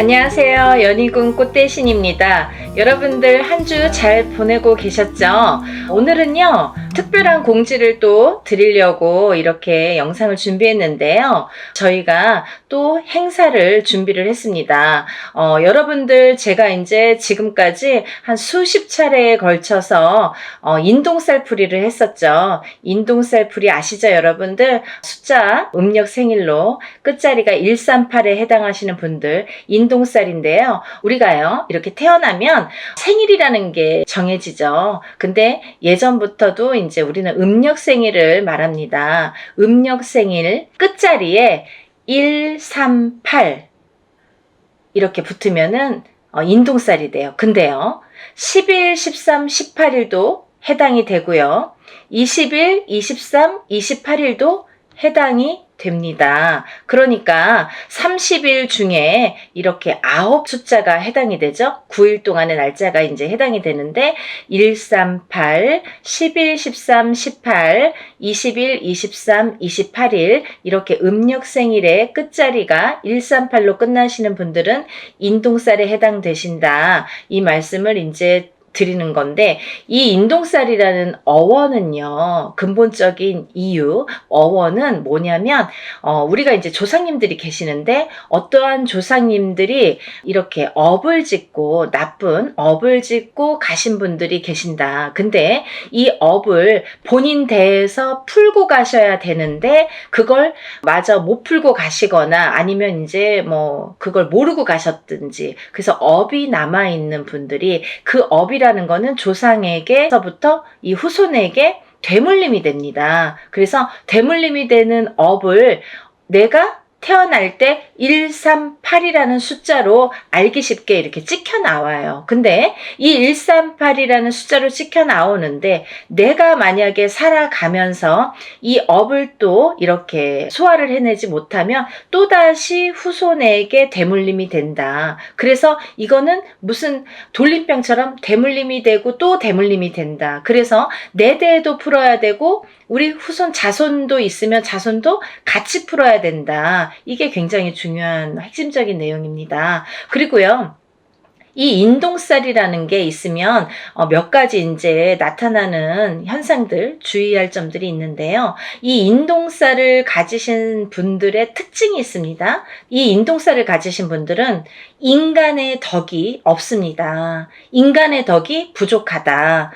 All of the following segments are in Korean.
안녕하세요. 연희군 꽃대신입니다. 여러분들 한 주 잘 보내고 계셨죠? 오늘은요, 특별한 공지를 또 드리려고 이렇게 영상을 준비했는데요. 저희가 또 행사를 준비를 했습니다. 여러분들 제가 이제 지금까지 한 수십 차례에 걸쳐서 인동살풀이를 했었죠. 인동살풀이 아시죠, 여러분들? 숫자 음력 생일로 끝자리가 138에 해당하시는 분들 인동살인데요. 우리가요, 이렇게 태어나면 생일이라는 게 정해지죠. 근데 예전부터도 이제 우리는 음력 생일을 말합니다. 음력 생일 끝자리에 138 이렇게 붙으면은 인동살이 돼요. 근데요, 10일, 13, 18일도 해당이 되고요. 20일, 23, 28일도 해당이 됩니다. 그러니까 30일 중에 이렇게 9 숫자가 해당이 되죠. 9일 동안의 날짜가 이제 해당이 되는데 138, 11, 13, 18, 20일, 23, 28일 이렇게 음력 생일의 끝자리가 138로 끝나시는 분들은 인동살에 해당되신다. 이 말씀을 이제 드리는 건데, 이 인동살이라는 어원은요, 근본적인 이유, 어원은 뭐냐면, 우리가 이제 조상님들이 계시는데, 어떠한 조상님들이 이렇게 업을 짓고, 나쁜 업을 짓고 가신 분들이 계신다. 근데 이 업을 본인 대에서 풀고 가셔야 되는데, 그걸 마저 못 풀고 가시거나, 아니면 이제 뭐, 그걸 모르고 가셨든지, 그래서 업이 남아있는 분들이 그 업이 라는 거는 조상에게서부터 이 후손에게 되물림이 됩니다. 그래서 되물림이 되는 업을 내가 태어날 때 138이라는 숫자로 알기 쉽게 이렇게 찍혀 나와요. 근데 이 138이라는 숫자로 찍혀 나오는데 내가 만약에 살아가면서 이 업을 또 이렇게 소화를 해내지 못하면 또다시 후손에게 되물림이 된다. 그래서 이거는 무슨 돌림병처럼 되물림이 되고 또 되물림이 된다. 그래서 내 대에도 풀어야 되고 우리 후손 자손도 있으면 자손도 같이 풀어야 된다. 이게 굉장히 중요한 핵심적인 내용입니다. 그리고요, 이 인동살이라는 게 있으면 몇 가지 이제 나타나는 현상들, 주의할 점들이 있는데요. 이 인동살을 가지신 분들의 특징이 있습니다. 이 인동살을 가지신 분들은 인간의 덕이 없습니다. 인간의 덕이 부족하다.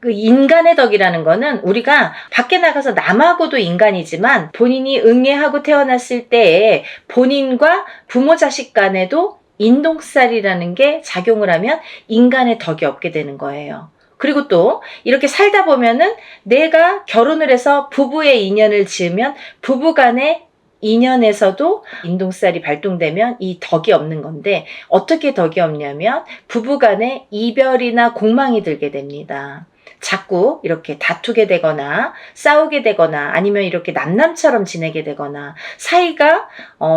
그 인간의 덕이라는 거는 우리가 밖에 나가서 남하고도 인간이지만 본인이 응애하고 태어났을 때에 본인과 부모 자식 간에도 인동살이라는 게 작용을 하면 인간의 덕이 없게 되는 거예요. 그리고 또 이렇게 살다 보면은 내가 결혼을 해서 부부의 인연을 지으면 부부 간의 인연에서도 인동살이 발동되면 이 덕이 없는 건데 어떻게 덕이 없냐면 부부 간에 이별이나 공망이 들게 됩니다. 자꾸 이렇게 다투게 되거나 싸우게 되거나 아니면 이렇게 남남처럼 지내게 되거나 사이가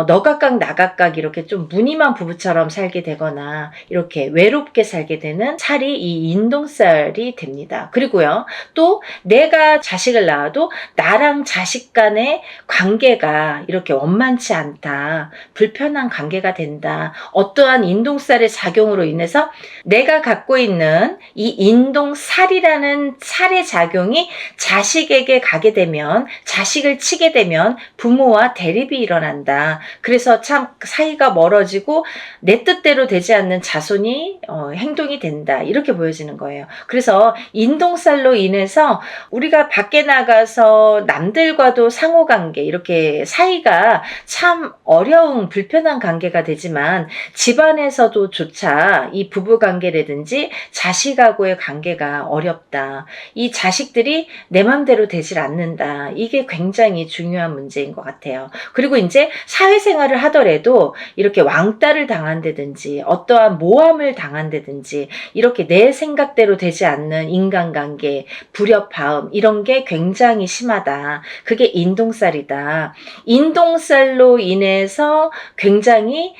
너 각각 나 각각 이렇게 좀 무늬만 부부처럼 살게 되거나 이렇게 외롭게 살게 되는 살이 이 인동살이 됩니다. 그리고요, 또 내가 자식을 낳아도 나랑 자식 간의 관계가 이렇게 원만치 않다. 불편한 관계가 된다. 어떠한 인동살의 작용으로 인해서 내가 갖고 있는 이 인동살이라는 살의 작용이 자식에게 가게 되면 자식을 치게 되면 부모와 대립이 일어난다. 그래서 참 사이가 멀어지고 내 뜻대로 되지 않는 자손이 행동이 된다. 이렇게 보여지는 거예요. 그래서 인동살로 인해서 우리가 밖에 나가서 남들과도 상호관계 이렇게 사이가 참 어려운 불편한 관계가 되지만 집안에서도 조차 이 부부관계라든지 자식하고의 관계가 어렵다. 이 자식들이 내 맘대로 되질 않는다. 이게 굉장히 중요한 문제인 것 같아요. 그리고 이제 사회생활을 하더라도 이렇게 왕따를 당한다든지 어떠한 모함을 당한다든지 이렇게 내 생각대로 되지 않는 인간관계, 불협화음 이런 게 굉장히 심하다. 그게 인동살이다. 인동살로 인해서 굉장히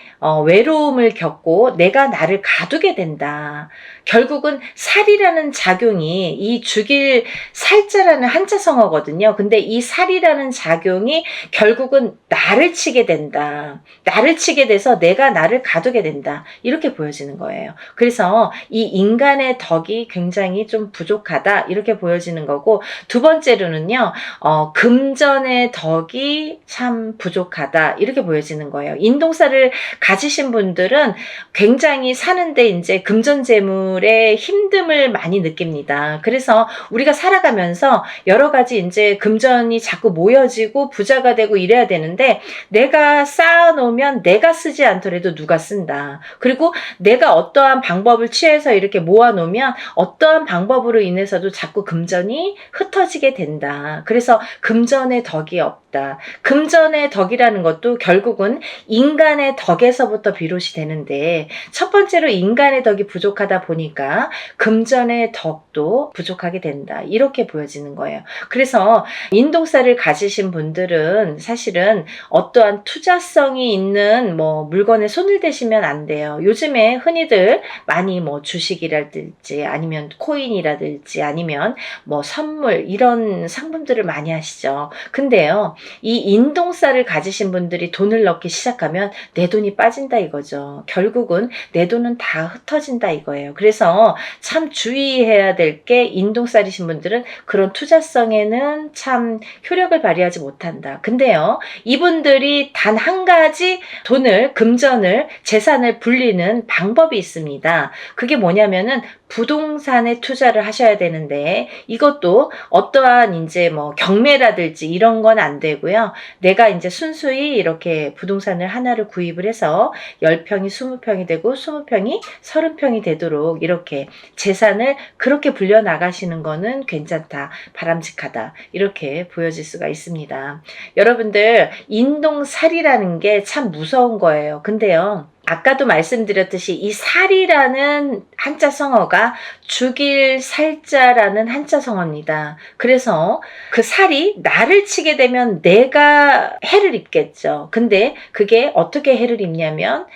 외로움을 겪고 내가 나를 가두게 된다. 결국은 살이라는 작용이 이 죽일 살자라는 한자성어거든요. 근데 이 살이라는 작용이 결국은 나를 치게 된다. 나를 치게 돼서 내가 나를 가두게 된다. 이렇게 보여지는 거예요. 그래서 이 인간의 덕이 굉장히 좀 부족하다. 이렇게 보여지는 거고, 두 번째로는요, 금전의 덕이 참 부족하다. 이렇게 보여지는 거예요. 인동살을 가지신 분들은 굉장히 사는데 이제 금전재물의 힘듦을 많이 느낍니다. 그래서 우리가 살아가면서 여러 가지 이제 금전이 자꾸 모여지고 부자가 되고 이래야 되는데, 내가 쌓아놓으면 내가 쓰지 않더라도 누가 쓴다. 그리고 내가 어떠한 방법을 취해서 이렇게 모아놓으면 어떠한 방법으로 인해서도 자꾸 금전이 흩어지게 된다. 그래서 금전의 덕이 없다. 금전의 덕이라는 것도 결국은 인간의 덕에서부터 비롯이 되는데, 첫 번째로 인간의 덕이 부족하다 보니까 금전의 덕도 부족하게 된다. 이렇게 보여지는 거예요. 그래서 인동살을 가지신 분들은 사실은 어떠한 투자성이 있는 물건에 손을 대시면 안 돼요. 요즘에 흔히들 많이 주식이라든지 아니면 코인이라든지 아니면 선물 이런 상품들을 많이 하시죠. 근데요, 이 인동살을 가지신 분들이 돈을 넣기 시작하면 내 돈이 빠진다 이거죠. 결국은 내 돈은 다 흩어진다 이거예요. 그래서 참 주의해야 될 게, 인동살이신 분들은 그런 투자성에는 참 효력을 발휘하지 못한다. 근데요, 이분들이 단 한 가지 돈을, 금전을, 재산을 불리는 방법이 있습니다. 그게 뭐냐면은 부동산에 투자를 하셔야 되는데, 이것도 어떠한 이제 경매라든지 이런 건 안 되고요. 내가 이제 순수히 이렇게 부동산을 하나를 구입을 해서 10평이 20평이 되고 20평이 30평이 되도록 이렇게 재산을 그렇게 불려 나가시는 거는 괜찮다, 바람직하다, 이렇게 보여질 수가 있습니다. 여러분들, 인동살이라는 게 참 무서운 거예요. 근데요, 아까도 말씀드렸듯이 이 살이라는 한자 성어가 죽일 살자라는 한자 성어입니다. 그래서 그 살이 나를 치게 되면 내가 해를 입겠죠. 근데 그게 어떻게 해를 입냐면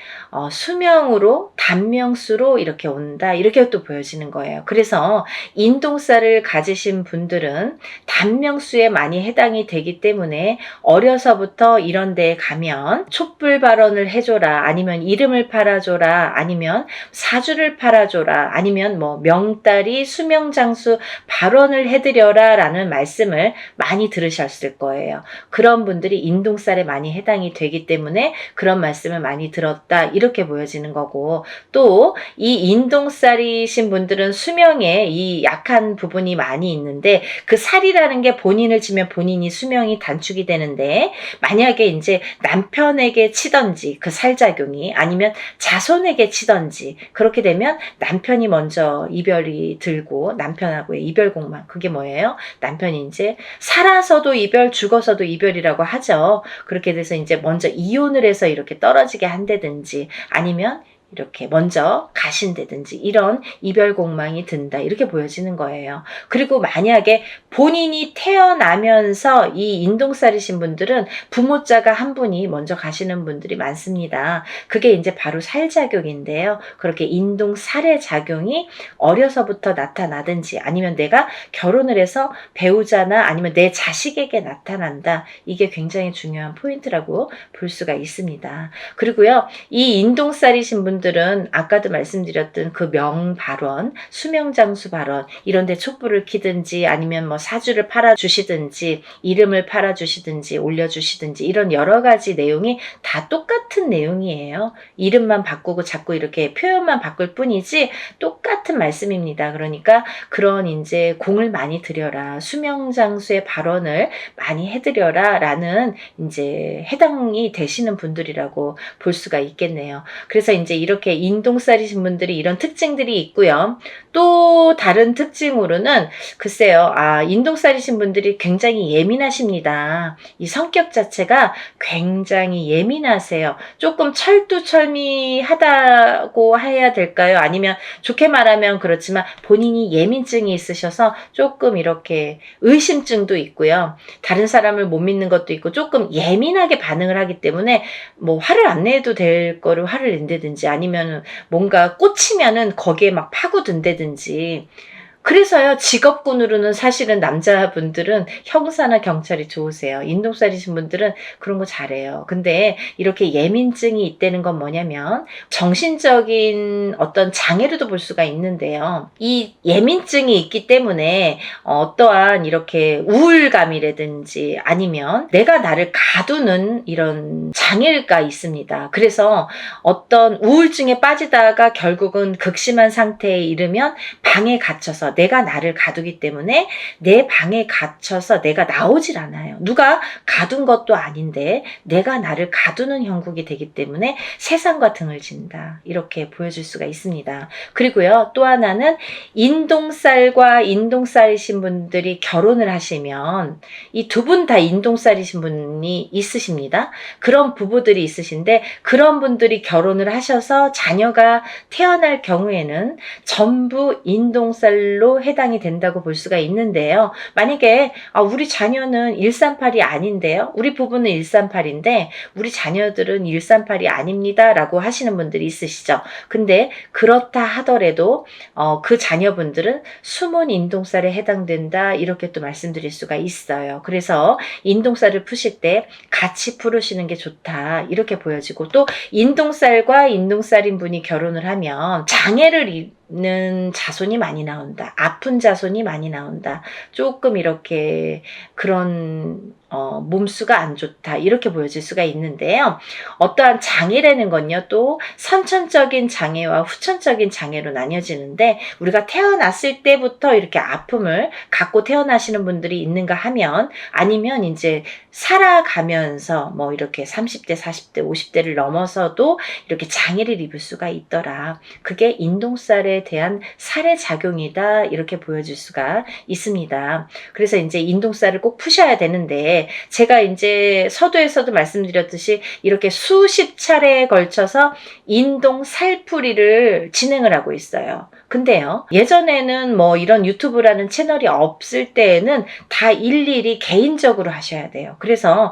수명으로, 단명수로 이렇게 온다. 이렇게 또 보여지는 거예요. 그래서 인동살을 가지신 분들은 단명수에 많이 해당이 되기 때문에 어려서부터 이런 데에 가면 촛불 발언을 해줘라, 아니면 이름을 팔아줘라, 아니면 사주를 팔아줘라, 아니면 명다리 수명장수 발언을 해드려라 라는 말씀을 많이 들으셨을 거예요. 그런 분들이 인동살에 많이 해당이 되기 때문에 그런 말씀을 많이 들었다, 이렇게 보여지는 거고, 또 이 인동살이신 분들은 수명에 이 약한 부분이 많이 있는데, 그 살이라는 게 본인을 치면 본인이 수명이 단축이 되는데, 만약에 이제 남편에게 치던지 그 살작용이, 아니면 자손에게 치던지 그렇게 되면 남편이 먼저 이별이 들고, 남편하고의 이별공망, 그게 뭐예요? 남편이 이제 살아서도 이별, 죽어서도 이별이라고 하죠. 그렇게 돼서 이제 먼저 이혼을 해서 이렇게 떨어지게 한다든지, 아니면 이렇게 먼저 가신다든지 이런 이별 공망이 든다, 이렇게 보여지는 거예요. 그리고 만약에 본인이 태어나면서 이 인동살이신 분들은 부모자가 한 분이 먼저 가시는 분들이 많습니다. 그게 이제 바로 살작용인데요. 그렇게 인동살의 작용이 어려서부터 나타나든지, 아니면 내가 결혼을 해서 배우자나 아니면 내 자식에게 나타난다. 이게 굉장히 중요한 포인트라고 볼 수가 있습니다. 그리고요, 이 인동살이신 분들은 아까도 말씀드렸던 그 명발언, 수명장수 발언, 이런 데 촛불을 켜든지 아니면 사주를 팔아주시든지 이름을 팔아주시든지 올려주시든지, 이런 여러 가지 내용이 다 똑같은 내용이에요. 이름만 바꾸고 자꾸 이렇게 표현만 바꿀 뿐이지 똑같은 말씀입니다. 그러니까 그런 이제 공을 많이 들여라, 수명장수의 발언을 많이 해드려라 라는 이제 해당이 되시는 분들이라고 볼 수가 있겠네요. 그래서 이제 이렇게 인동살이신 분들이 이런 특징들이 있고요. 또 다른 특징으로는 글쎄요, 인동살이신 분들이 굉장히 예민하십니다. 이 성격 자체가 굉장히 예민하세요. 조금 철두철미하다고 해야 될까요? 아니면 좋게 말하면 그렇지만 본인이 예민증이 있으셔서 조금 이렇게 의심증도 있고요. 다른 사람을 못 믿는 것도 있고 조금 예민하게 반응을 하기 때문에 화를 안 내도 될 거를 화를 낸다든지, 아니면 뭔가 꽂히면은 거기에 막 파고든다든지, 그래서요, 직업군으로는 사실은 남자분들은 형사나 경찰이 좋으세요. 인동살이신 분들은 그런 거 잘해요. 근데 이렇게 예민증이 있다는 건 뭐냐면 정신적인 어떤 장애로도 볼 수가 있는데요. 이 예민증이 있기 때문에 어떠한 이렇게 우울감이라든지 아니면 내가 나를 가두는 이런 장애가 있습니다. 그래서 어떤 우울증에 빠지다가 결국은 극심한 상태에 이르면 방에 갇혀서 내가 나를 가두기 때문에 내 방에 갇혀서 내가 나오질 않아요. 누가 가둔 것도 아닌데 내가 나를 가두는 형국이 되기 때문에 세상과 등을 진다. 이렇게 보여줄 수가 있습니다. 그리고요, 또 하나는 인동살과 인동살이신 분들이 결혼을 하시면 이 두 분 다 인동살이신 분이 있으십니다. 그런 부부들이 있으신데 그런 분들이 결혼을 하셔서 자녀가 태어날 경우에는 전부 인동살로 해당이 된다고 볼 수가 있는데요. 만약에 우리 자녀는 138이 아닌데요. 우리 부부는 138인데 우리 자녀들은 138이 아닙니다. 라고 하시는 분들이 있으시죠. 근데 그렇다 하더라도 그 자녀분들은 숨은 인동살에 해당된다. 이렇게 또 말씀드릴 수가 있어요. 그래서 인동살을 푸실 때 같이 풀으시는 게 좋다. 이렇게 보여지고 또 인동살과 인동살인 분이 결혼을 하면 장애를 있는 자손이 많이 나온다. 아픈 자손이 많이 나온다. 조금 이렇게 그런 몸수가 안 좋다. 이렇게 보여질 수가 있는데요. 어떠한 장애라는 건요. 또 선천적인 장애와 후천적인 장애로 나뉘어지는데 우리가 태어났을 때부터 이렇게 아픔을 갖고 태어나시는 분들이 있는가 하면 아니면 이제 살아가면서 뭐 이렇게 30대, 40대, 50대를 넘어서도 이렇게 장애를 입을 수가 있더라. 그게 인동살에 대한 살의 작용이다. 이렇게 보여줄 수가 있습니다. 그래서 이제 인동살을 꼭 푸셔야 되는데 제가 이제 서두에서도 말씀드렸듯이 이렇게 수십 차례에 걸쳐서 인동 살풀이를 진행을 하고 있어요. 근데요, 예전에는 뭐 이런 유튜브라는 채널이 없을 때에는 다 일일이 개인적으로 하셔야 돼요. 그래서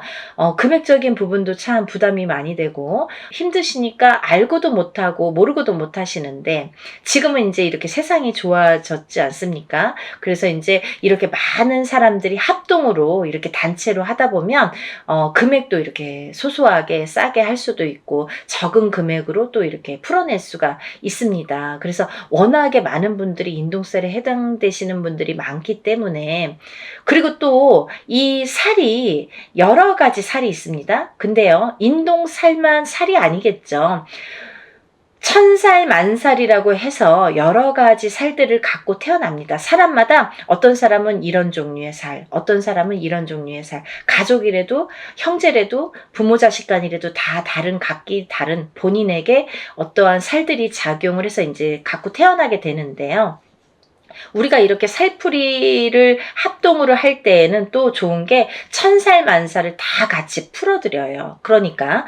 금액적인 부분도 참 부담이 많이 되고 힘드시니까 알고도 못하고 모르고도 못하시는데 지금은 이제 이렇게 세상이 좋아졌지 않습니까? 그래서 이제 이렇게 많은 사람들이 합동으로 이렇게 단체로 하다 보면 금액도 이렇게 소소하게 싸게 할 수도 있고 적은 금액으로 또 이렇게 풀어낼 수가 있습니다. 그래서 워낙에 많은 분들이 인동살에 해당되시는 분들이 많기 때문에 그리고 또 이 살이 여러 가지 살이 있습니다. 근데요, 인동살만 살이 아니겠죠. 천살 만살이라고 해서 여러 가지 살들을 갖고 태어납니다. 사람마다 어떤 사람은 이런 종류의 살, 어떤 사람은 이런 종류의 살, 가족이라도 형제라도 부모 자식 간이라도 다 다른 각기 다른 본인에게 어떠한 살들이 작용을 해서 이제 갖고 태어나게 되는데요. 우리가 이렇게 살풀이를 합동으로 할 때에는 또 좋은 게 천살 만살을 다 같이 풀어드려요. 그러니까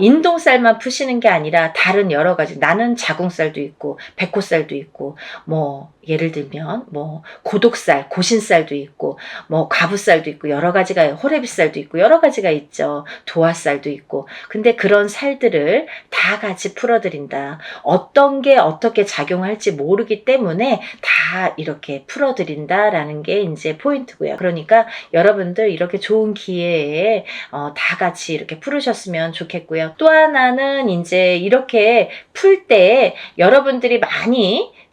인동살만 푸시는 게 아니라 다른 여러 가지 나는 자궁살도 있고 백호살도 있고 뭐 예를 들면 뭐 고독살, 고신살도 있고 뭐 과부살도 있고 여러 가지가 호래비살도 있고 여러 가지가 있죠. 도화살도 있고 근데 그런 살들을 다 같이 풀어드린다. 어떤 게 어떻게 작용할지 모르기 때문에 다 이렇게 풀어드린다라는 게 이제 포인트고요. 그러니까 여러분들 이렇게 좋은 기회에 다 같이 이렇게 풀으셨으면 좋겠고요. 또 하나는 이제 이렇게 풀 때 여러분들이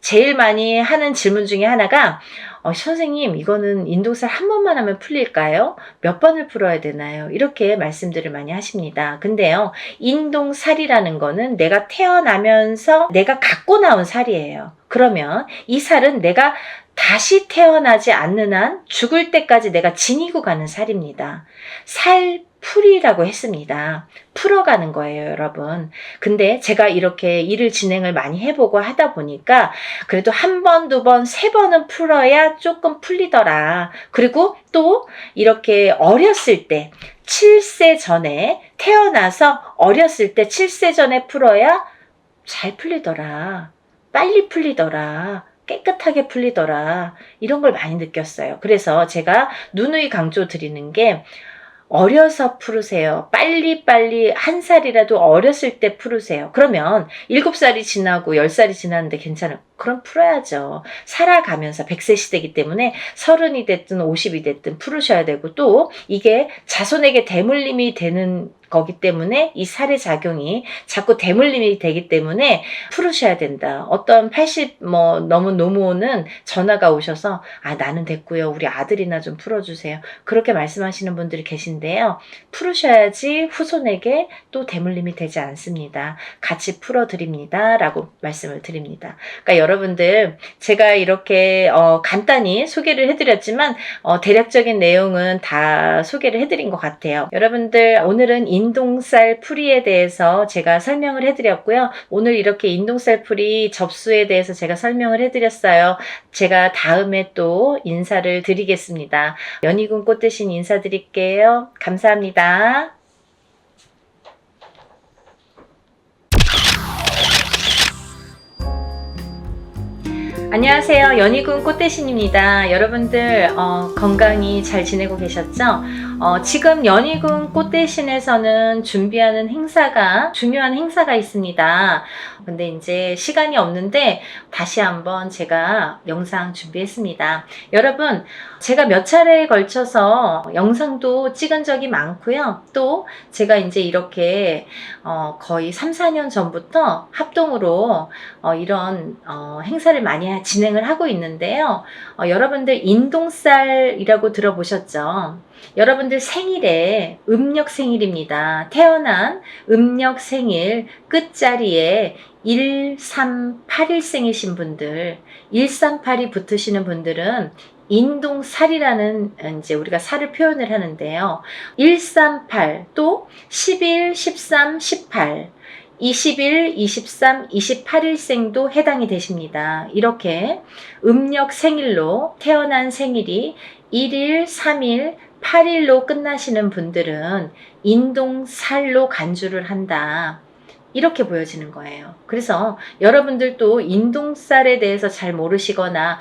제일 많이 하는 질문 중에 하나가 선생님 이거는 인동살 한 번만 하면 풀릴까요? 몇 번을 풀어야 되나요? 이렇게 말씀들을 많이 하십니다. 근데요, 인동살이라는 거는 내가 태어나면서 내가 갖고 나온 살이에요. 그러면 이 살은 내가 다시 태어나지 않는 한 죽을 때까지 내가 지니고 가는 살입니다. 살풀이라고 했습니다. 풀어가는 거예요, 여러분. 근데 제가 이렇게 일을 진행을 많이 해보고 하다 보니까 그래도 한 번, 두 번, 세 번은 풀어야 조금 풀리더라. 그리고 또 이렇게 어렸을 때 7세 전에 태어나서 어렸을 때 7세 전에 풀어야 잘 풀리더라. 빨리 풀리더라. 깨끗하게 풀리더라. 이런 걸 많이 느꼈어요. 그래서 제가 누누이 강조 드리는 게 어려서 풀으세요. 빨리빨리 한 살이라도 어렸을 때 풀으세요. 그러면 7살이 지나고 10살이 지났는데 괜찮을 그럼 풀어야죠. 살아가면서 100세 시대이기 때문에 30이 됐든 50이 됐든 풀으셔야 되고, 또 이게 자손에게 대물림이 되는 거기 때문에 이 살의 작용이 자꾸 대물림이 되기 때문에 풀으셔야 된다. 어떤 80 넘은 노모는 전화가 오셔서 나는 됐고요. 우리 아들이나 좀 풀어주세요. 그렇게 말씀하시는 분들이 계신데요. 풀으셔야지 후손에게 또 대물림이 되지 않습니다. 같이 풀어드립니다. 라고 말씀을 드립니다. 그러니까 여러분들 제가 이렇게 간단히 소개를 해드렸지만 대략적인 내용은 다 소개를 해드린 것 같아요. 여러분들 오늘은 인동살 풀이에 대해서 제가 설명을 해드렸고요. 오늘 이렇게 인동살 풀이 접수에 대해서 제가 설명을 해드렸어요. 제가 다음에 또 인사를 드리겠습니다. 연희군 꽃 대신 인사드릴게요. 감사합니다. 안녕하세요. 연희군 꽃대신입니다. 여러분들 건강히 잘 지내고 계셨죠? 지금 연희군 꽃대신에서는 준비하는 행사가, 중요한 행사가 있습니다. 근데 이제 시간이 없는데 다시 한번 제가 영상 준비했습니다. 여러분, 제가 몇 차례에 걸쳐서 영상도 찍은 적이 많고요. 또 제가 이제 이렇게 거의 3, 4년 전부터 합동으로 이런 행사를 많이 진행을 하고 있는데요. 여러분들 인동살이라고 들어보셨죠? 여러분들 생일에 음력 생일입니다. 태어난 음력 생일 끝자리에 1381생이신 분들, 138이 붙으시는 분들은 인동살이라는 이제 우리가 살을 표현을 하는데요. 138, 또 11, 13, 18, 21, 23, 28일생도 해당이 되십니다. 이렇게 음력 생일로 태어난 생일이 1일, 3일, 8일로 끝나시는 분들은 인동살로 간주를 한다. 이렇게 보여지는 거예요. 그래서 여러분들도 인동살에 대해서 잘 모르시거나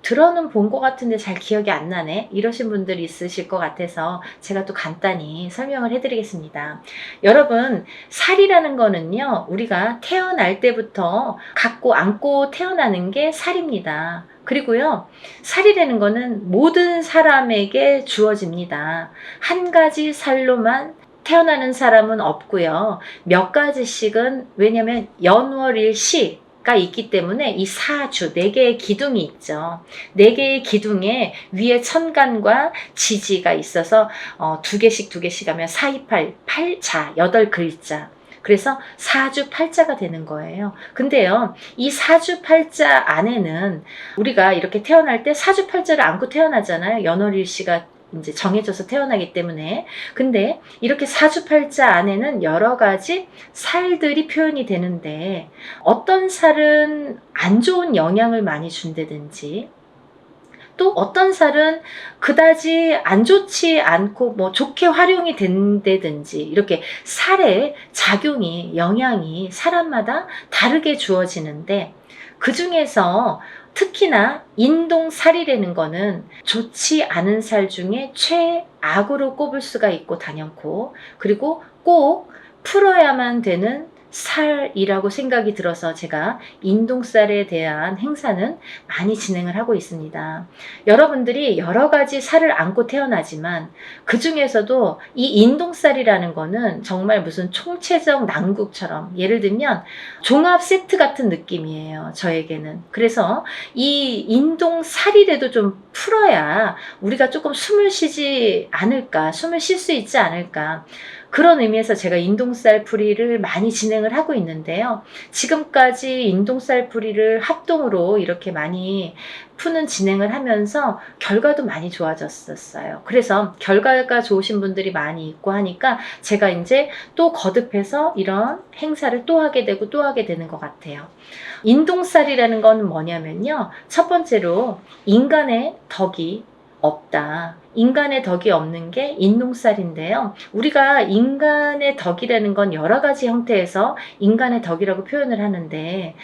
들어는 본 것 같은데 잘 기억이 안 나네, 이러신 분들이 있으실 것 같아서 제가 또 간단히 설명을 해드리겠습니다. 여러분, 살이라는 거는요, 우리가 태어날 때부터 갖고 안고 태어나는 게 살입니다. 그리고요, 살이라는 거는 모든 사람에게 주어집니다. 한 가지 살로만 태어나는 사람은 없고요. 몇 가지씩은, 왜냐면 연월일시가 있기 때문에 이 사주, 4개의 기둥이 있죠. 4개의 기둥에 위에 천간과 지지가 있어서 2개씩 하면 4, 2, 8, 8자, 8글자. 그래서 사주 팔자가 되는 거예요. 근데요, 이 사주 팔자 안에는 우리가 이렇게 태어날 때 사주 팔자를 안고 태어나잖아요. 연월일시가 이제 정해져서 태어나기 때문에. 근데 이렇게 사주팔자 안에는 여러 가지 살들이 표현이 되는데, 어떤 살은 안 좋은 영향을 많이 준다든지, 또 어떤 살은 그다지 안 좋지 않고 좋게 활용이 된다든지, 이렇게 살의 작용이, 영향이 사람마다 다르게 주어지는데, 그 중에서 특히나 인동살이라는 거는 좋지 않은 살 중에 최악으로 꼽을 수가 있고 단연코, 그리고 꼭 풀어야만 되는 살이라고 생각이 들어서 제가 인동살에 대한 행사는 많이 진행을 하고 있습니다. 여러분들이 여러 가지 살을 안고 태어나지만 그 중에서도 이 인동살이라는 거는 정말 무슨 총체적 난국처럼, 예를 들면 종합 세트 같은 느낌이에요, 저에게는. 그래서 이 인동살이라도 좀 풀어야 우리가 조금 숨을 쉬지 않을까, 숨을 쉴 수 있지 않을까, 그런 의미에서 제가 인동살 풀이를 많이 진행을 하고 있는데요. 지금까지 인동살 풀이를 합동으로 이렇게 많이 푸는 진행을 하면서 결과도 많이 좋아졌었어요. 그래서 결과가 좋으신 분들이 많이 있고 하니까 제가 이제 또 거듭해서 이런 행사를 또 하게 되고 또 하게 되는 것 같아요. 인동살이라는 건 뭐냐면요, 첫 번째로 인간의 덕이 없다. 인간의 덕이 없는 게 인동살인데요. 우리가 인간의 덕이라는 건 여러 가지 형태에서 인간의 덕이라고 표현을 하는데,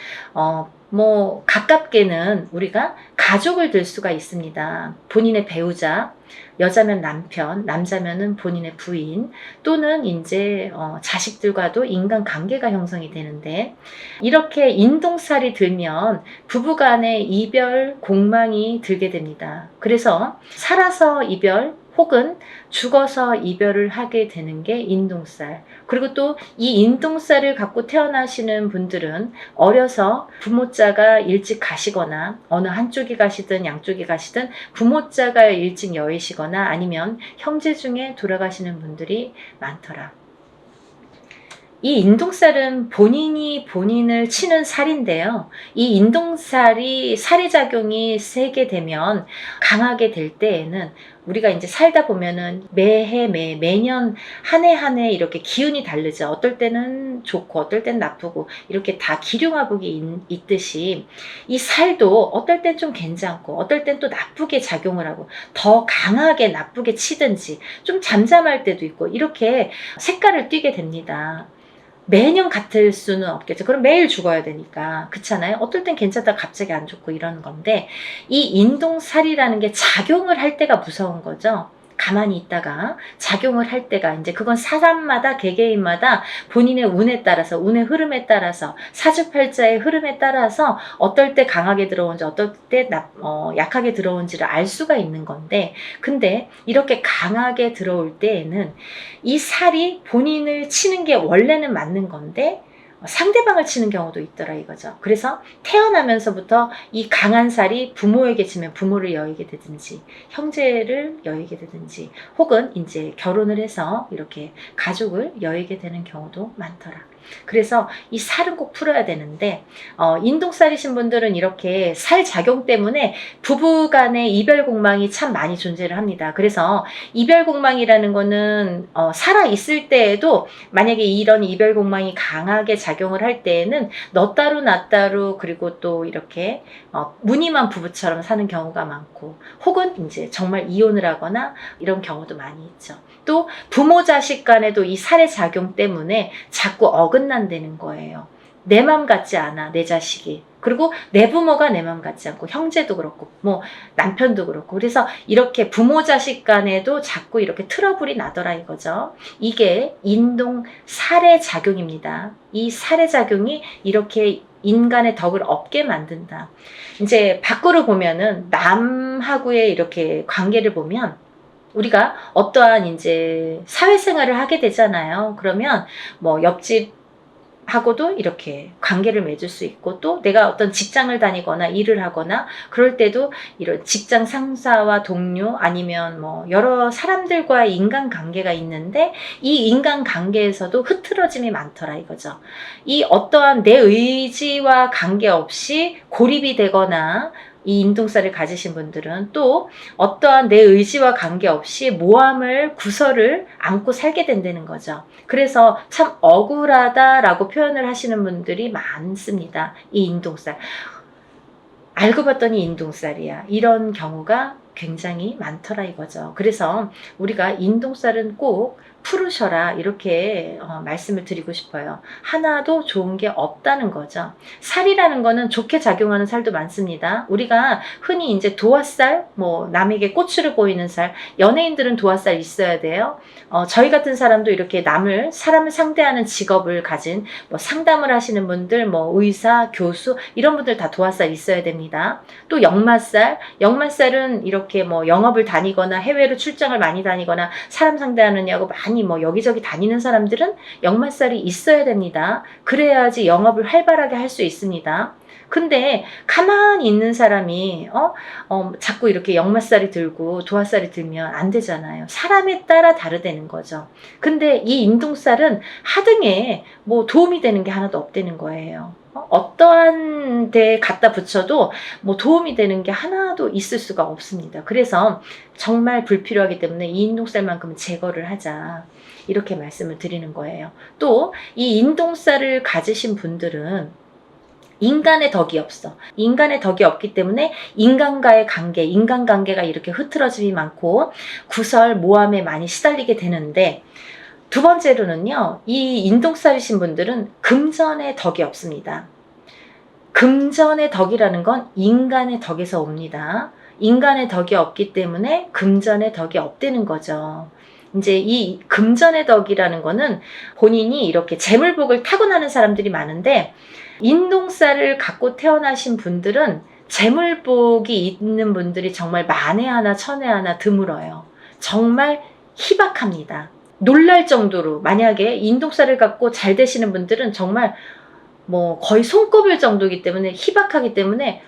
뭐 가깝게는 우리가 가족을 들 수가 있습니다. 본인의 배우자, 여자면 남편, 남자면은 본인의 부인, 또는 이제 자식들과도 인간관계가 형성이 되는데, 이렇게 인동살이 들면 부부간의 이별 공망이 들게 됩니다. 그래서 살아서 이별 혹은 죽어서 이별을 하게 되는 게 인동살. 그리고 또 이 인동살을 갖고 태어나시는 분들은 어려서 부모자가 일찍 가시거나, 어느 한쪽이 가시든 양쪽이 가시든 부모자가 일찍 여의시거나, 아니면 형제 중에 돌아가시는 분들이 많더라. 이 인동살은 본인이 본인을 치는 살인데요. 이 인동살이 살해작용이 세게 되면, 강하게 될 때에는 우리가 이제 살다 보면은 매해 매년 한 해 한 해 이렇게 기운이 다르죠. 어떨 때는 좋고 어떨 때는 나쁘고, 이렇게 다 기륭화복이 있듯이 이 살도 어떨 땐 좀 괜찮고 어떨 땐 또 나쁘게 작용을 하고, 더 강하게 나쁘게 치든지 좀 잠잠할 때도 있고, 이렇게 색깔을 띠게 됩니다. 매년 같을 수는 없겠죠. 그럼 매일 죽어야 되니까. 그렇잖아요. 어떨 땐 괜찮다가 갑자기 안 좋고 이러는 건데, 이 인동살이라는 게 작용을 할 때가 무서운 거죠. 가만히 있다가 작용을 할 때가, 이제 그건 사람마다 개개인마다 본인의 운에 따라서, 운의 흐름에 따라서, 사주팔자의 흐름에 따라서 어떨 때 강하게 들어오는지 어떨 때 약하게 들어오는지를 알 수가 있는 건데, 근데 이렇게 강하게 들어올 때에는 이 살이 본인을 치는 게 원래는 맞는 건데 상대방을 치는 경우도 있더라 이거죠. 그래서 태어나면서부터 이 강한 살이 부모에게 치면 부모를 여의게 되든지, 형제를 여의게 되든지, 혹은 이제 결혼을 해서 이렇게 가족을 여의게 되는 경우도 많더라. 그래서 이 살은 꼭 풀어야 되는데, 인동살이신 분들은 이렇게 살 작용 때문에 부부간의 이별 공망이 참 많이 존재를 합니다. 그래서 이별 공망이라는 거는 살아 있을 때에도 만약에 이런 이별 공망이 강하게 작용을 할 때에는 너 따로 나 따로, 그리고 또 이렇게 무늬만 부부처럼 사는 경우가 많고, 혹은 이제 정말 이혼을 하거나 이런 경우도 많이 있죠. 또 부모 자식 간에도 이 살의 작용 때문에 자꾸 어긋난다는 거예요. 내 맘 같지 않아, 내 자식이. 그리고 내 부모가 내 맘 같지 않고, 형제도 그렇고 뭐 남편도 그렇고. 그래서 이렇게 부모 자식 간에도 자꾸 이렇게 트러블이 나더라 이거죠. 이게 인동 살의 작용입니다. 이 살의 작용이 이렇게 인간의 덕을 없게 만든다. 이제 밖으로 보면은 남하고의 이렇게 관계를 보면, 우리가 어떠한 이제 사회생활을 하게 되잖아요. 그러면 뭐 옆집하고도 이렇게 관계를 맺을 수 있고, 또 내가 어떤 직장을 다니거나 일을 하거나 그럴 때도 이런 직장 상사와 동료, 아니면 뭐 여러 사람들과의 인간관계가 있는데, 이 인간관계에서도 흐트러짐이 많더라 이거죠. 이 어떠한 내 의지와 관계없이 고립이 되거나, 이 인동살을 가지신 분들은 또 어떠한 내 의지와 관계없이 모함을, 구설을 안고 살게 된다는 거죠. 그래서 참 억울하다라고 표현을 하시는 분들이 많습니다. 이 인동살. 알고 봤더니 인동살이야. 이런 경우가 굉장히 많더라 이거죠. 그래서 우리가 인동살은 꼭 풀으셔라, 이렇게 말씀을 드리고 싶어요. 하나도 좋은 게 없다는 거죠. 살이라는 거는 좋게 작용하는 살도 많습니다. 우리가 흔히 이제 도화살, 뭐 남에게 꼬추를 보이는 살, 연예인들은 도화살 있어야 돼요. 저희 같은 사람도 이렇게 사람을 상대하는 직업을 가진, 뭐 상담을 하시는 분들, 뭐 의사, 교수, 이런 분들 다 도화살 있어야 됩니다. 또 역마살은 이렇게 뭐 영업을 다니거나 해외로 출장을 많이 다니거나 사람 상대하느냐고 많이 뭐 여기저기 다니는 사람들은 역마살이 있어야 됩니다. 그래야지 영업을 활발하게 할 수 있습니다. 근데 가만히 있는 사람이 자꾸 이렇게 역마살이 들고 도화살이 들면 안 되잖아요. 사람에 따라 다르다는 거죠. 근데 이 인동살은 하등에 뭐 도움이 되는 게 하나도 없다는 거예요. 어떠한 데에 갖다 붙여도 뭐 도움이 되는 게 하나도 있을 수가 없습니다. 그래서 정말 불필요하기 때문에 이 인동살만큼은 제거를 하자, 이렇게 말씀을 드리는 거예요. 또 이 인동살을 가지신 분들은 인간의 덕이 없어. 인간의 덕이 없기 때문에 인간과의 관계, 인간관계가 이렇게 흐트러짐이 많고 구설, 모함에 많이 시달리게 되는데, 두 번째로는요, 이 인동살이신 분들은 금전의 덕이 없습니다. 금전의 덕이라는 건 인간의 덕에서 옵니다. 인간의 덕이 없기 때문에 금전의 덕이 없다는 거죠. 이제 이 금전의 덕이라는 거는 본인이 이렇게 재물복을 타고나는 사람들이 많은데, 인동살을 갖고 태어나신 분들은 재물복이 있는 분들이 정말 만에 하나 천에 하나 드물어요. 정말 희박합니다. 놀랄 정도로, 만약에 인동살을 갖고 잘 되시는 분들은 정말 뭐 거의 손꼽을 정도이기 때문에, 희박하기 때문에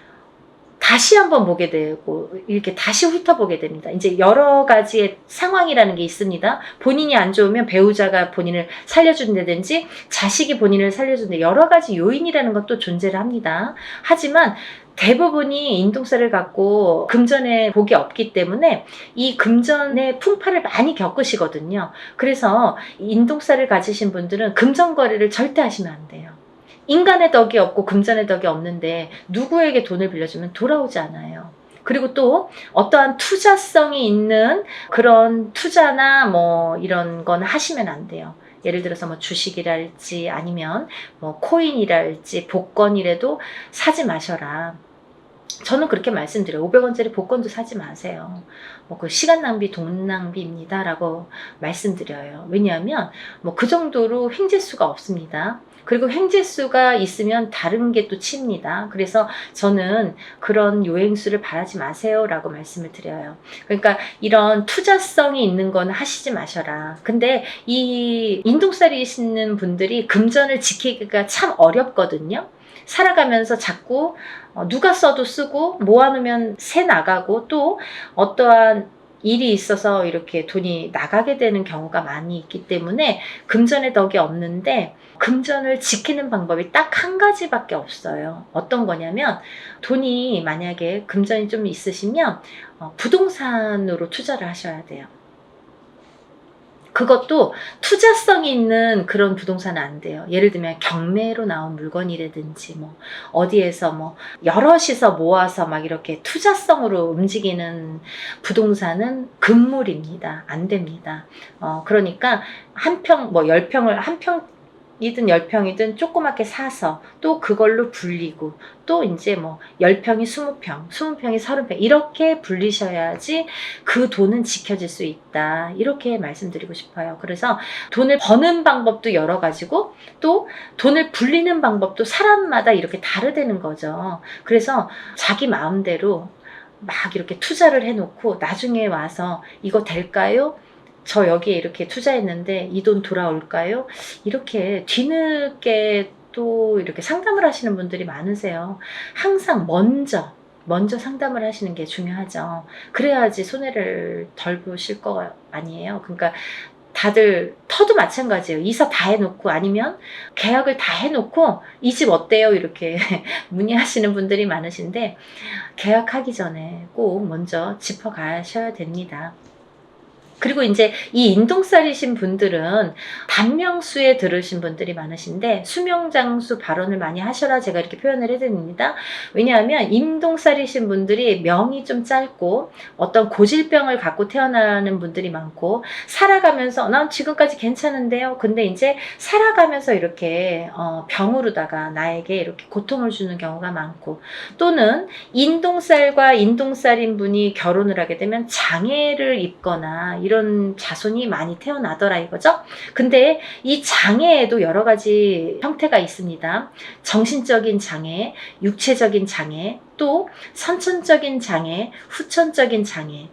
다시 한번 보게 되고 이렇게 다시 훑어보게 됩니다. 이제 여러 가지의 상황이라는 게 있습니다. 본인이 안 좋으면 배우자가 본인을 살려준다든지 자식이 본인을 살려준다, 여러 가지 요인이라는 것도 존재를 합니다. 하지만 대부분이 인동살을 갖고 금전의 복이 없기 때문에 이 금전의 풍파를 많이 겪으시거든요. 그래서 인동살을 가지신 분들은 금전 거래를 절대 하시면 안 돼요. 인간의 덕이 없고 금전의 덕이 없는데 누구에게 돈을 빌려주면 돌아오지 않아요. 그리고 또 어떠한 투자성이 있는 그런 투자나 뭐 이런 건 하시면 안 돼요. 예를 들어서 뭐 주식이랄지 아니면 뭐 코인이랄지 복권이라도 사지 마셔라. 저는 그렇게 말씀드려요. 500원짜리 복권도 사지 마세요. 뭐 그 시간 낭비, 돈 낭비입니다 라고 말씀드려요. 왜냐하면 뭐 그 정도로 횡재수가 없습니다. 그리고 횡재수가 있으면 다른 게 또 칩니다. 그래서 저는 그런 요행수를 바라지 마세요 라고 말씀을 드려요. 그러니까 이런 투자성이 있는 건 하시지 마셔라. 근데 이 인동살이시는 분들이 금전을 지키기가 참 어렵거든요. 살아가면서 자꾸 누가 써도 쓰고 모아놓으면 새 나가고, 또 어떠한 일이 있어서 이렇게 돈이 나가게 되는 경우가 많이 있기 때문에 금전의 덕이 없는데, 금전을 지키는 방법이 딱 한 가지밖에 없어요. 어떤 거냐면, 돈이 만약에 금전이 좀 있으시면 부동산으로 투자를 하셔야 돼요. 그것도 투자성이 있는 그런 부동산은 안 돼요. 예를 들면 경매로 나온 물건이라든지 뭐 어디에서 뭐 여럿이서 모아서 막 이렇게 투자성으로 움직이는 부동산은 금물입니다. 안 됩니다. 그러니까 한 평, 뭐 10평을 한 평이든 10평이든 조그맣게 사서 또 그걸로 불리고, 또 이제 뭐 10평이 20평, 20평이 30평 이렇게 불리셔야지 그 돈은 지켜질 수 있다. 이렇게 말씀드리고 싶어요. 그래서 돈을 버는 방법도 여러 가지고 또 돈을 불리는 방법도 사람마다 이렇게 다르다는 거죠. 그래서 자기 마음대로 막 이렇게 투자를 해놓고 나중에 와서 이거 될까요? 저 여기에 이렇게 투자했는데 이 돈 돌아올까요? 이렇게 뒤늦게 또 이렇게 상담을 하시는 분들이 많으세요. 항상 먼저 상담을 하시는 게 중요하죠. 그래야지 손해를 덜 보실 거 아니에요. 그러니까 다들 터도 마찬가지예요. 이사 다 해놓고 아니면 계약을 다 해놓고 이 집 어때요? 이렇게 문의하시는 분들이 많으신데, 계약하기 전에 꼭 먼저 짚어가셔야 됩니다. 그리고 이제 이 인동살이신 분들은 반명수에 들으신 분들이 많으신데, 수명장수 발언을 많이 하셔라 제가 이렇게 표현을 해드립니다. 왜냐하면 인동살이신 분들이 명이 좀 짧고 어떤 고질병을 갖고 태어나는 분들이 많고, 살아가면서 난 지금까지 괜찮은데요. 근데 이제 살아가면서 이렇게 병으로다가 나에게 이렇게 고통을 주는 경우가 많고, 또는 인동살과 인동살인 분이 결혼을 하게 되면 장애를 입거나 이런 자손이 많이 태어나더라 이거죠. 근데 이 장애에도 여러 가지 형태가 있습니다. 정신적인 장애, 육체적인 장애, 또 선천적인 장애, 후천적인 장애.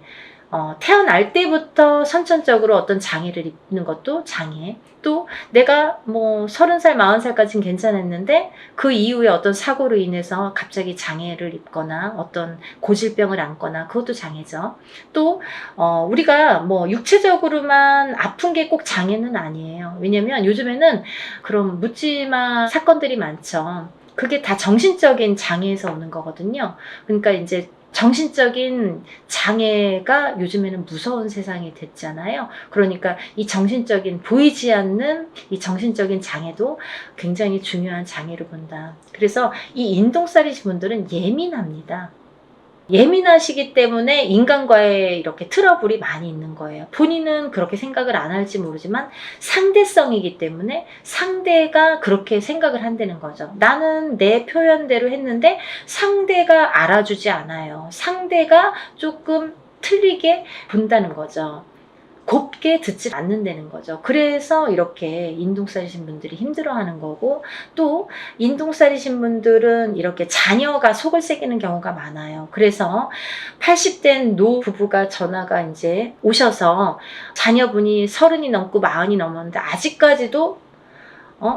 태어날 때부터 선천적으로 어떤 장애를 입는 것도 장애. 또 내가 뭐 30살, 40살까지는 괜찮았는데 그 이후에 어떤 사고로 인해서 갑자기 장애를 입거나 어떤 고질병을 안거나 그것도 장애죠. 또 우리가 뭐 육체적으로만 아픈 게 꼭 장애는 아니에요. 왜냐면 요즘에는 그런 묻지마 사건들이 많죠. 그게 다 정신적인 장애에서 오는 거거든요. 그러니까 이제 정신적인 장애가 요즘에는 무서운 세상이 됐잖아요. 그러니까 이 정신적인, 보이지 않는 이 정신적인 장애도 굉장히 중요한 장애로 본다. 그래서 이 인동살이신 분들은 예민합니다. 예민하시기 때문에 인간과의 이렇게 트러블이 많이 있는 거예요. 본인은 그렇게 생각을 안 할지 모르지만 상대성이기 때문에 상대가 그렇게 생각을 한다는 거죠. 나는 내 표현대로 했는데 상대가 알아주지 않아요. 상대가 조금 틀리게 본다는 거죠. 곱게 듣지 않는다는 거죠. 그래서 이렇게 인동살이신 분들이 힘들어하는 거고, 또 인동살이신 분들은 이렇게 자녀가 속을 새기는 경우가 많아요. 그래서 80된 노 부부가 전화가 이제 오셔서 자녀분이 30이 넘고 40이 넘었는데 아직까지도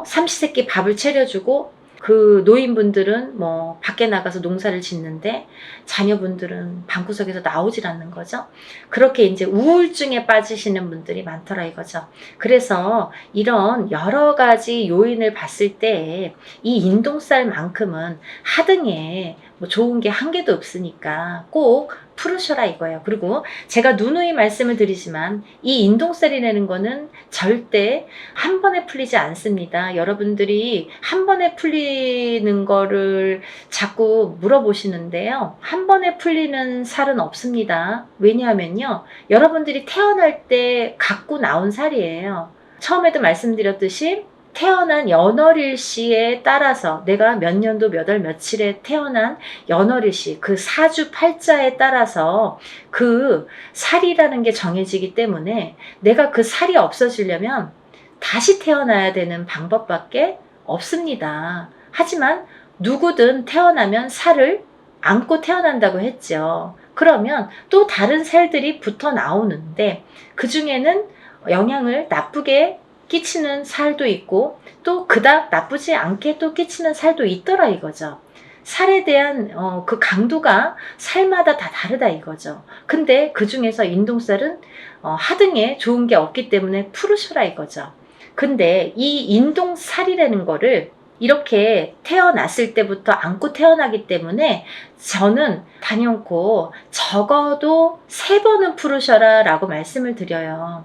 삼시세끼 밥을 차려주고, 그 노인분들은 뭐 밖에 나가서 농사를 짓는데 자녀분들은 방구석에서 나오질 않는 거죠. 그렇게 이제 우울증에 빠지시는 분들이 많더라 이거죠. 그래서 이런 여러 가지 요인을 봤을 때 이 인동살만큼은 하등에 뭐 좋은 게 한 개도 없으니까 꼭 풀으셔라 이거예요. 그리고 제가 누누이 말씀을 드리지만 이 인동살이라는 거는 절대 한 번에 풀리지 않습니다. 여러분들이 한 번에 풀리는 거를 자꾸 물어보시는데요. 한 번에 풀리는 살은 없습니다. 왜냐하면요, 여러분들이 태어날 때 갖고 나온 살이에요. 처음에도 말씀드렸듯이 태어난 연월일시에 따라서 내가 몇 년도 몇 월 며칠에 태어난 연월일시 그 사주 팔자에 따라서 그 살이라는 게 정해지기 때문에 내가 그 살이 없어지려면 다시 태어나야 되는 방법밖에 없습니다. 하지만 누구든 태어나면 살을 안고 태어난다고 했죠. 그러면 또 다른 살들이 붙어 나오는데 그 중에는 영향을 나쁘게 끼치는 살도 있고 또 그닥 나쁘지 않게 또 끼치는 살도 있더라 이거죠. 살에 대한 그 강도가 살마다 다 다르다 이거죠. 근데 그 중에서 인동살은 하등에 좋은 게 없기 때문에 풀으셔라 이거죠. 근데 이 인동살이라는 거를 이렇게 태어났을 때부터 안고 태어나기 때문에 저는 단연코 적어도 3번은 풀으셔라 라고 말씀을 드려요.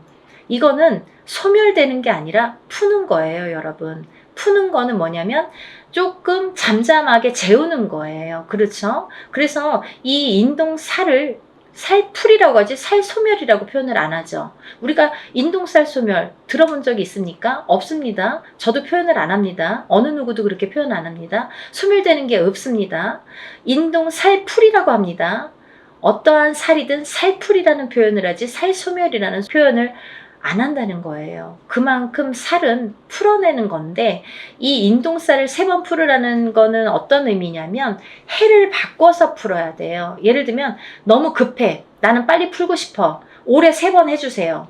이거는 소멸되는 게 아니라 푸는 거예요, 여러분. 푸는 거는 뭐냐면 조금 잠잠하게 재우는 거예요. 그렇죠? 그래서 이 인동살을 살풀이라고 하지 살소멸이라고 표현을 안 하죠. 우리가 인동살 소멸 들어본 적이 있습니까? 없습니다. 저도 표현을 안 합니다. 어느 누구도 그렇게 표현 안 합니다. 소멸되는 게 없습니다. 인동살풀이라고 합니다. 어떠한 살이든 살풀이라는 표현을 하지 살소멸이라는 표현을 안 한다는 거예요. 그만큼 살은 풀어내는 건데 이 인동살을 3번 풀으라는 거는 어떤 의미냐면 해를 바꿔서 풀어야 돼요. 예를 들면 너무 급해. 나는 빨리 풀고 싶어. 올해 3번 해주세요.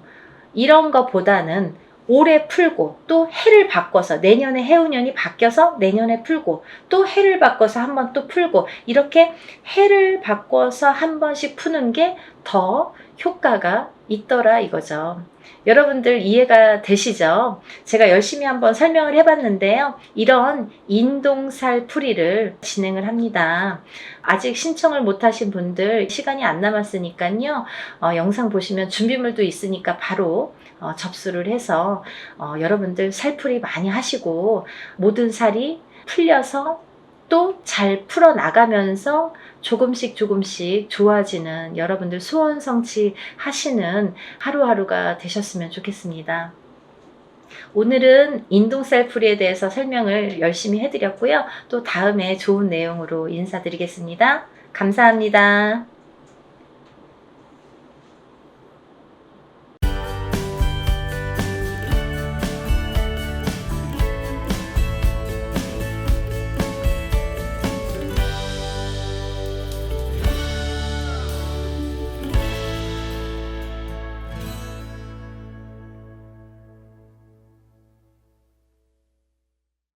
이런 거보다는 올해 풀고 또 해를 바꿔서 내년에 해운년이 바뀌어서 내년에 풀고 또 해를 바꿔서 한 번 또 풀고 이렇게 해를 바꿔서 한 번씩 푸는 게 더 효과가 있더라 이거죠. 여러분들 이해가 되시죠? 제가 열심히 한번 설명을 해봤는데요. 이런 인동살 풀이를 진행을 합니다. 아직 신청을 못하신 분들 시간이 안 남았으니까요. 영상 보시면 준비물도 있으니까 바로 접수를 해서 여러분들 살풀이 많이 하시고 모든 살이 풀려서 또 잘 풀어나가면서 조금씩 좋아지는 여러분들 소원 성취하시는 하루하루가 되셨으면 좋겠습니다. 오늘은 인동살 풀이에 대해서 설명을 열심히 해드렸고요. 또 다음에 좋은 내용으로 인사드리겠습니다. 감사합니다.